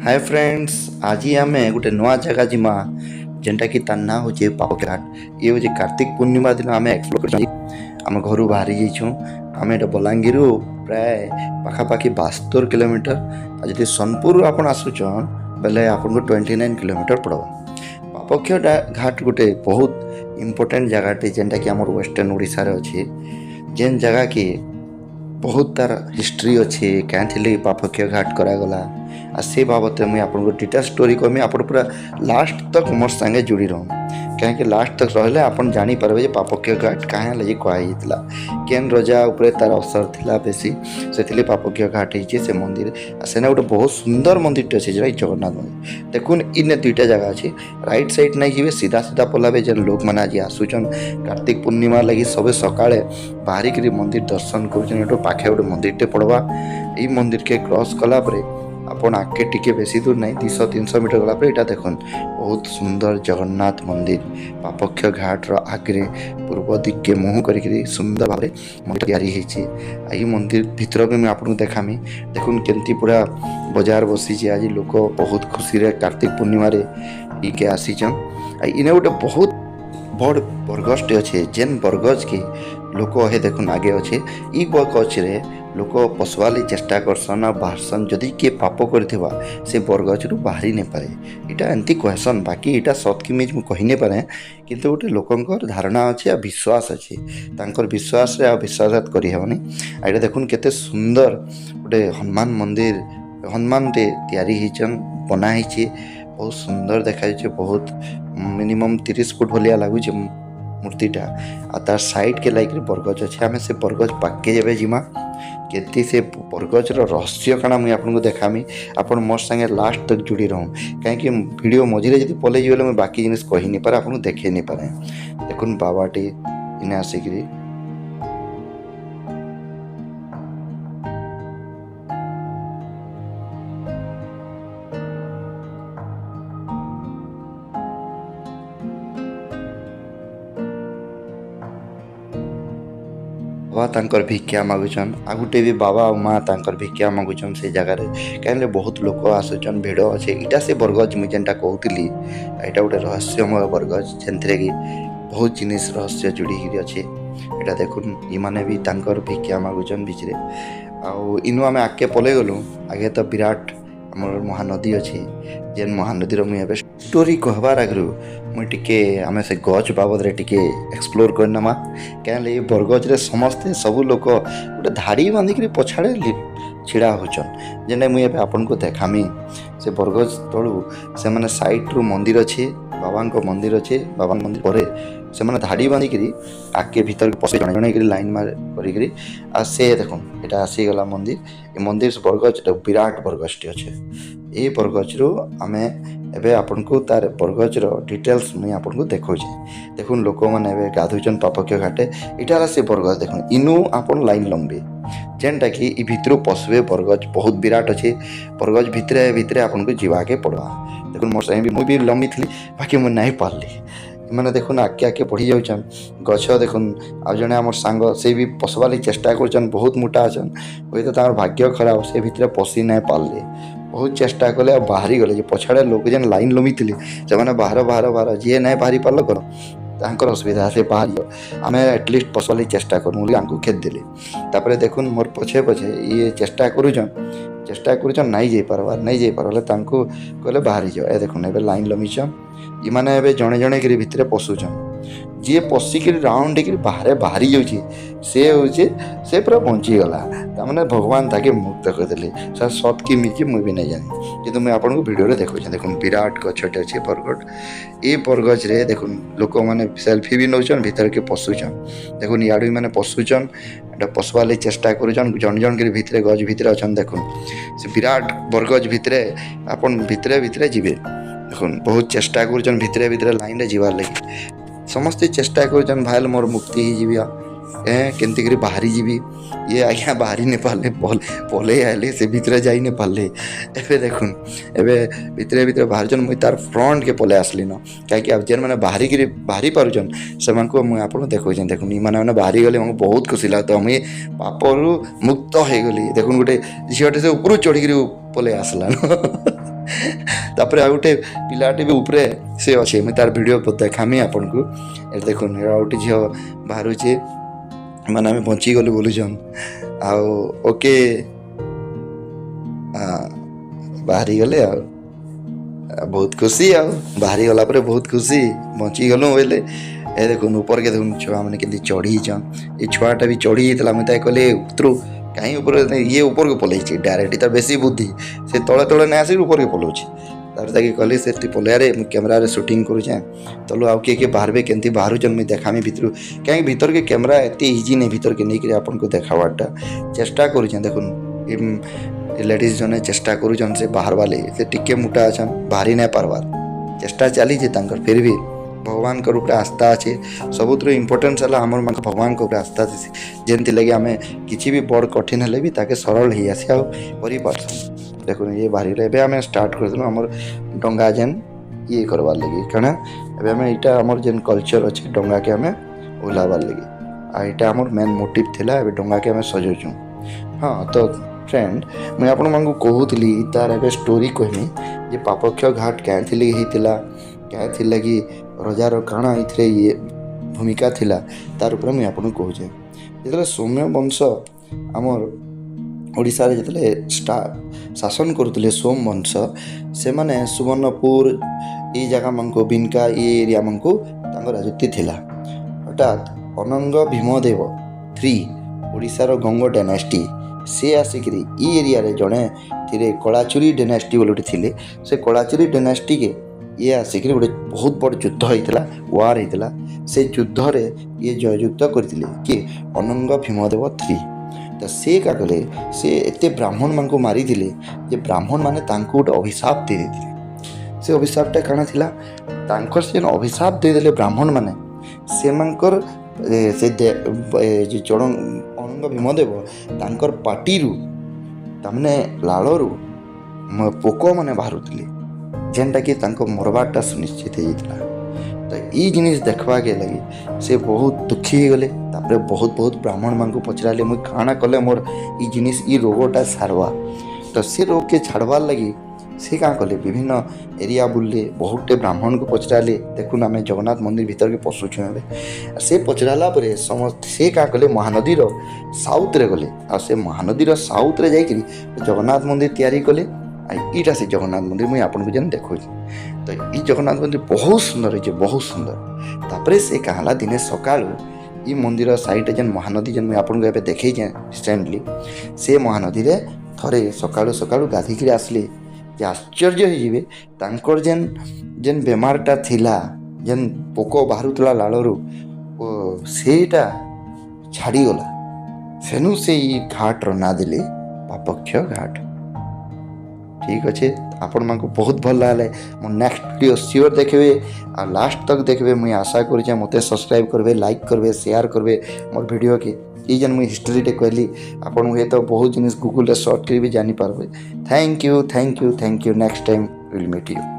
Hi friends, आज आम गोटे नुआ जगह जिमा जेनटा कि तार ना होचे पापघाट। ये हूँ कार्तिक पूर्णिमा दिन आम एक्सप्लोर कर आम घर बाहरी जाइछुँ। आम एटा बलांगीर प्राय पाखापाखि 72 किलोमीटर। जदि सोनपुर आपन आसुचन बेले आपन को 29 किलोमीटर पड़ो। पापक्ष घाट गोटे बहुत इम्पोर्टेंट जगहटे जेनटा कि आमर वेस्टर्न ओडिशा रे अच्छे। जेन जगह की बहुत तार हिस्ट्री अच्छे क्या पापक्ष घाट करागला आ से बाबत मुझे आपको डिटेल स्टोरी कहमी। आप पूरा लास्ट तक मोर संगे जुड़ी रहूँ कहीं लास्ट तक रहिले आप जानीपारे पापक्ष घाट कहाँ लगे कहला केन रजा उपरे तार अवसर थिला बेसी से पापक्ष घाट होती से मंदिर सेना गोटे बहुत सुंदर मंदिर अच्छे जो जगन्नाथ मंदिर। देखुन इन दुईटा जगह अच्छे राइट साइड नहीं जी सीधा सीधा पलाबे जेन लोक मैंने आज आसुचन कार्तिक पूर्णिमा लगी सब सकाଳେ बाहरिक मंदिर दर्शन कर पाखे गोटे मंदिरटे पड़वा। ये मंदिर के क्रॉस कलापर आपन आगे टिके बेसी दूर नहीं 200-300 मीटर गला पर देखो बहुत सुंदर जगन्नाथ मंदिर पापक्ष घाट आगे पूर्व दिग के मुँह कर सुंदर भाव मंदिर तैयारी मंदिर भीतर भी मुझे आपको देखामी। देखुन केमती पूरा बाजार बसी आज लोक बहुत खुशी रे कार्तिक पूर्णिमा के आसीचन। इने गोटे बहुत बड़ बरगजटे अच्छे जेन बरगज के लोक हे देखुन आगे अच्छे। ई बरगज रे लोक पशुवाली चेष्टा करसन आ बाहरसन जदि किए पाप करथिबा से बरगज रु बाहरी नहीं पारे। इटा एंती कहसन बाकी इटा सत कि मिज कहि नहीं पारे किंतु गोटे लोकंकर धारणा अच्छे आ विश्वास अच्छे तांकर विश्वास रे आ विश्वासघात करि हेबनी। एटा देखुन केते सुंदर गोटे हनुमान मंदिर हनुमान टे तैयारी हिचन बना हिचे बहुत सुंदर देखा जाए बहुत मिनिमम 30 फुट भलिया लगुच मूर्तिटा आ तार साइड के लाइक बरगज अच्छे। आम से बरगज पाके जब जिमा केती से बरगज रहस्य काना मुझे आपको देखामी। आपन मोर संगे लास्ट तक जुड़ी रहूँ कहीं वीडियो मझे जब पलि गले मुझे बाकी जिन कही नहीं पारे आपको देखे नहीं पारे। देखुन बाबाटी इने आसिक बाबा तांकर भिक्षा मागुचन आ गुटे भी बाबा और माँ तांकर भिक्षा मागुचन से जगार कहीं बहुत लोक आसुचन भिड़ अच्छे। इटा से बरगज मुझे जेनटा कहती यहाँ गोटे रहस्यमय बरगज जेनथिरे कि बहुत जिनिस रहस्य जुड़ी अच्छे। यहाँ देखुन इमाने भी तांकर भिक्षा मागुचन बीच आउ इनु आम आगे पलि गलु आगे तो विराट आमर महानदी अच्छी जेन महानदी मुझे स्टोरी कहबार आगु मुझे आम से गच बाबद टिके एक्सप्लोर करनमा क्या बरगज रे समस्ते सब लोक गोटे धाड़ी बांधिक पछाड़े छिड़ा होचन जेने मुझे आपन को देखामी। से बरगज तलू से माने साइड रु मंदिर अच्छे बाबा मंदिर अच्छे बाबा मंदिर पर से माने धाड़ी बांधिक आगे भीतर पशे जड़े जड़े लाइन मार कर से देखो यहाँ आसीगला मंदिर ये मंदिर से बरगज विराट बरगजटे अच्छे। ये बरगज रु आम एबे आपन को तार बरगज डिटेल्स मुझे आपन को देखौछे। देखुन लोक मैंने गाधुचन पापक्ष घाटे इटारा से बरगज देखुन इनु आपन लाइन लंबी जेनटा कि इ भितर पशुए बरगज बहुत विराट अच्छे। बरगज भितरे भितरे आपन को जीवाके पड़वा। देखुन मोर से भी लंबी थी बाकी मुझे नहीं पार्ली मैंने देखुन आके आके बढ़ी जाऊन गछ देखुन आ जड़े आम सांग से भी पशुवाली चेष्टा कर बहुत मोटा अच्छन हुए तो भाग्य खराब से भितर पशि नहीं पार्ले बहुत चेष्टा कले बाहरी गले पछाड़े लोक जेन लाइन लंबी थी से बाहर बाहर बाहर जी नहीं बाहरी पार्ल कर तांकर असुविधा से बाहर आम एटलिस्ट पशुवाली चेष्टा करूँ खेद देली तापर देखुन मोर पछे पछे ये चेष्टा करुचन नहीं जाई पारबा कहले बाहरी जाओ ए देखुन ए लाइन लंबीचन इमाने एबे जड़े जड़े कर भितर पशुचन जी पशिक राउंड बाहर बाहरी जाऊँगी से हूँ से पूरा बंचीगला ताने भगवान ताके मुक्त करदे सर सत कि मिज मुझे भी नहीं जानी कि मुझे आपको भिडियो देखा देखुन विराट गछटे अच्छे बरगज। ये बरगज रे देखुन लोक मैंने सेल्फी भी नौचन भीतर के पशुचन देखुन इाड़ू मैंने पशुचन पशुवाली चेष्टा करुचन जन जन कर भितर गज भितर अच्छन देखुन से विराट बरगज भितरे आपन भितरे भितरे जीवे देखुन बहुत चेष्टा करुचन भितरे भितरे लाइन रे जीवार लगी समस्ते चेष्टा करुचन भाईल मोर मुक्ति ही जीविया केमती कर बाहरी जीवी ये आज्ञा बाहरी नहीं पार्ले पले आए से भितर जाई नहीं पार्ले एबे देखुन एबे भितरे भितरे बाहर मुझे तार फ्रंट के पले आसली न कहीं अब जेन मैंने बाहरी पारुचन से मुझे आपको देखा देखुन मैंने बाहरी गले बहुत खुशी लगता मुझे पापरू मुक्त हो गली देखुन गोटे झीटे से ऊपर चढ़ी पले आसला ତାପରେ ଆଉ ଗୋଟେ ପିଲାଟେ ବି ଉପରେ ସେ ଅଛି ମୁଇଁ ତାର ଭିଡ଼ିଓ ଦେଖାମି ଆପଣଙ୍କୁ। ଏ ଦେଖୁନ୍ ଆଉ ଗୋଟେ ଝିଅ ବାହାରୁଛେ ମାନେ ଆମେ ବଞ୍ଚିଗଲୁ ବୋଲୁଛନ୍ ଆଉ ଓକେ ବାହାରିଗଲେ ଆଉ ବହୁତ ଖୁସି ଆଉ ବାହାରିଗଲା ପରେ ବହୁତ ଖୁସି ବଞ୍ଚିଗଲୁ ବୋଇଲେ। ଏ ଦେଖୁନ୍ ଉପରକେ ଦେଖୁନ୍ ଛୁଆମାନେ କେମିତି ଚଢ଼ିଛନ୍। ଏ ଛୁଆଟା ବି ଚଢ଼ି ଯାଇଥିଲା ମୁଇଁ ତାকে କହିଲି ଉତରୁ କାହିଁ ଉପରେ ଇଏ ଉପରକୁ ପଳେଇଛି ଡାଇରେକ୍ଟ ତାର ବେଶୀ ବୁଦ୍ଧି ସେ ତଳେ ତଳେ ନାଇଁ ଆସିକି ଉପରକୁ ପଳାଉଛି। ତାପରେ ତାକେ କହିଲି ସେଠି ପଳେଇଆରେ ମୁଁ କ୍ୟାମେରାରେ ସୁଟିଂ କରୁଛେଁ ତଲୁ ଆଉ କିଏ କିଏ ବାହାରବେ କେମିତି ବାହାରୁଛନ୍ ମୁଇଁ ଦେखाମି ଭିତରୁ କାହିଁକି ଭିତରକେ କ୍ୟାମେରା ଏତେ ଇଜି ନେଇ ଭିତରକେ ନେଇକରି ଆପଣଙ୍କୁ ଦେଖାବାରଟା ଚେଷ୍ଟା କରୁଛେଁ। ଦେଖୁନ୍ ଲେଡ଼ିଜ୍ ଜଣେ ଚେଷ୍ଟା କରୁଛନ୍ ସେ ବାହାରବା ଲାଗି ସେ ଟିକେ ମୋଟା ଅଛନ୍ ବାହାରି ନାଇଁ ପାରବାର୍ ଚେଷ୍ଟା ଚାଲିଛେ ତାଙ୍କର ଫିର୍ ବି ଭଗବାନଙ୍କର ଉପରେ ଆସ୍ଥା ଅଛି। ସବୁଥିରୁ ଇମ୍ପୋର୍ଟାନ୍ସ ହେଲା ଆମର ଭଗବାନଙ୍କ ଉପରେ ଆସ୍ଥା ଅଛି ଯେମିତି ଲାଗି ଆମେ କିଛି ବି ବଡ଼ କଠିନ ହେଲେ ବି ତାକେ ସରଳ ହେଇ ଆସି ଆଉ କରିପାରସୁଁ। ଦେଖୁନ୍ ଇଏ ବାହାରିଲେ ଏବେ ଆମେ ଷ୍ଟାର୍ଟ କରିଦେଲୁ ଆମର ଡଙ୍ଗା ଯେନ୍ ଇଏ କରବାର୍ ଲାଗି କାଣା ଏବେ ଆମେ ଏଇଟା ଆମର ଯେନ୍ କଲଚର ଅଛି ଡଙ୍ଗାକେ ଆମେ ଓହ୍ଲାବାର୍ ଲାଗି ଆଉ ଏଇଟା ଆମର ମେନ୍ ମୋଟିଭ୍ ଥିଲା। ଏବେ ଡଙ୍ଗାକେ ଆମେ ସଜଉଛୁଁ। ହଁ ତ ଫ୍ରେଣ୍ଡ ମୁଇଁ ଆପଣମାନଙ୍କୁ କହୁଥିଲି ତାର ଏବେ ଷ୍ଟୋରି କହିମି ଯେ ପାପକ୍ଷ ଘାଟ କେଁଥିଲାଗି ହେଇଥିଲା କେଁଥିଲାଗି ରଜାର କାଣା ଏଇଥିରେ ଇଏ ଭୂମିକା ଥିଲା ତାର ଉପରେ ମୁଇଁ ଆପଣଙ୍କୁ କହୁଛେଁ। ଯେତେବେଳେ ସୌମ୍ୟ ବଂଶ ଆମର ଓଡ଼ିଶାରେ ଯେତେବେଳେ ଶାସନ କରୁଥିଲେ ସୋମ ବଂଶ ସେମାନେ ସୁବର୍ଣ୍ଣପୁର ଏଇ ଜାଗାମାନଙ୍କୁ ବିନକା ଏ ଏରିଆମାନଙ୍କୁ ତାଙ୍କ ରାଜୁତି ଥିଲା। ହଠାତ୍ ଅନଙ୍ଗ ଭୀମଦେବ ଓଡ଼ିଶାର ଗଙ୍ଗ ଡାଇନାଷ୍ଟି ସେ ଆସିକିରି ଇ ଏରିଆରେ ଜଣେ ଥିଲେ କଳାଚୁରୀ ଡାଇନାଷ୍ଟି ବୋଲି ଗୋଟେ ଥିଲେ। ସେ କଳାଚୁରୀ ଡାଇନାଷ୍ଟିକେ ଇଏ ଆସିକିରି ଗୋଟେ ବହୁତ ବଡ଼ ଯୁଦ୍ଧ ହେଇଥିଲା ୱାର୍ ହେଇଥିଲା। ସେ ଯୁଦ୍ଧରେ ଇଏ ଜୟଯୁକ୍ତ କରିଥିଲେ କିଏ ଅନଙ୍ଗ ଭୀମଦେବ ତ ସେ କା କଲେ ସେ ଏତେ ବ୍ରାହ୍ମଣମାନଙ୍କୁ ମାରିଥିଲେ ଯେ ବ୍ରାହ୍ମଣମାନେ ତାଙ୍କୁ ଗୋଟେ ଅଭିଶାପ ଦେଇଦେଇଥିଲେ। ସେ ଅଭିଶାପଟା କାଣା ଥିଲା ତାଙ୍କର ସେ ଅଭିଶାପ ଦେଇଦେଲେ ବ୍ରାହ୍ମଣମାନେ ସେମାନଙ୍କର ସେ ଜଣ ଅନଙ୍ଗ ଭୀମଦେବ ତାଙ୍କର ପାଟିରୁ ତାମାନେ ଲାଳରୁ ପୋକମାନେ ବାହାରୁଥିଲେ ଯେନ୍ଟାକି ତାଙ୍କ ମରବାରଟା ସୁନିଶ୍ଚିତ ହେଇଯାଇଥିଲା। ତ ଏଇ ଜିନିଷ ଦେଖବାକେ ଲାଗି ସେ ବହୁତ ଦୁଃଖୀ ହେଇଗଲେ। ତାପରେ ବହୁତ ବ୍ରାହ୍ମଣମାନଙ୍କୁ ପଚରାଲେ ମୁଇଁ କାଣା କଲେ ମୋର ଇ ଜିନିଷ ଇ ରୋଗଟା ସାରବା। ତ ସେ ରୋଗକେ ଛାଡ଼ବାର୍ ଲାଗି ସେ କାଁ କଲେ ବିଭିନ୍ନ ଏରିଆ ବୁଲିଲେ ବହୁତଟେ ବ୍ରାହ୍ମଣକୁ ପଚରାଲେ। ଦେଖୁନ୍ ଆମେ ଜଗନ୍ନାଥ ମନ୍ଦିର ଭିତରକେ ପଶୁଛୁଁ ଏବେ ସେ ପଚରାଲା ପରେ ସମସ୍ତେ ସେ କାଁ କଲେ ମହାନଦୀର ସାଉଥ୍ରେ ଗଲେ ଆଉ ସେ ମହାନଦୀର ସାଉଥ୍ରେ ଯାଇକିରି ଜଗନ୍ନାଥ ମନ୍ଦିର ତିଆରି କଲେ। ଆଉ ଇଟା ସେ ଜଗନ୍ନାଥ ମନ୍ଦିର ମୁଇଁ ଆପଣଙ୍କୁ ଯେନ୍ ଦେଖୁଛି ତ ଇ ଜଗନ୍ନାଥ ମନ୍ଦିର ବହୁତ ସୁନ୍ଦର ହେଇଛେ ବହୁତ ସୁନ୍ଦର। ତାପରେ ସେ କାଁ ହେଲା ଦିନେ ସକାଳୁ ଇ ମନ୍ଦିର ସାଇଡ଼୍ରେ ଯେନ୍ ମହାନଦୀ ଯେନ୍ ମୁଇଁ ଆପଣଙ୍କୁ ଏବେ ଦେଖେଇଛେଁ ରିସେଣ୍ଟଲି ସେ ମହାନଦୀରେ ଥରେ ସକାଳୁ ଗାଧେଇକିରି ଆସିଲେ ଯେ ଆଶ୍ଚର୍ଯ୍ୟ ହେଇଯିବେ ତାଙ୍କର ଯେନ୍ ବେମାରଟା ଥିଲା ଯେନ୍ ପୋକ ବାହାରୁଥିଲା ଲାଳରୁ ସେଇଟା ଛାଡ଼ିଗଲା। ସେନୁ ସେଇ ଘାଟର ନାଁ ଦେଲେ ପାପକ୍ଷ ଘାଟ। ଠିକ୍ ଅଛେ ଆପଣମାନଙ୍କୁ ବହୁତ ଭଲ ଲାଗଲେ ମୋ ନେକ୍ସଟ ଭିଡ଼ିଓ ସିଓର ଦେଖିବେ ଆଉ ଲାଷ୍ଟ ତକ୍ ଦେଖିବେ ମୁଇଁ ଆଶା କରୁଛେ ମୋତେ ସବସ୍କ୍ରାଇବ୍ କରିବେ ଲାଇକ୍ କରିବେ ସେୟାର କରିବେ ମୋର ଭିଡ଼ିଓକେ। ଇ ଯେନ୍ ମୁଇଁ ହିଷ୍ଟ୍ରିଟେ କହିଲି ଆପଣଙ୍କୁ ହୁଏତ ବହୁତ ଜିନିଷ ଗୁଗୁଲରେ ସର୍ଚ୍ଚ କରି ବି ଜାଣିପାରିବେ। Thank you next time will meet you.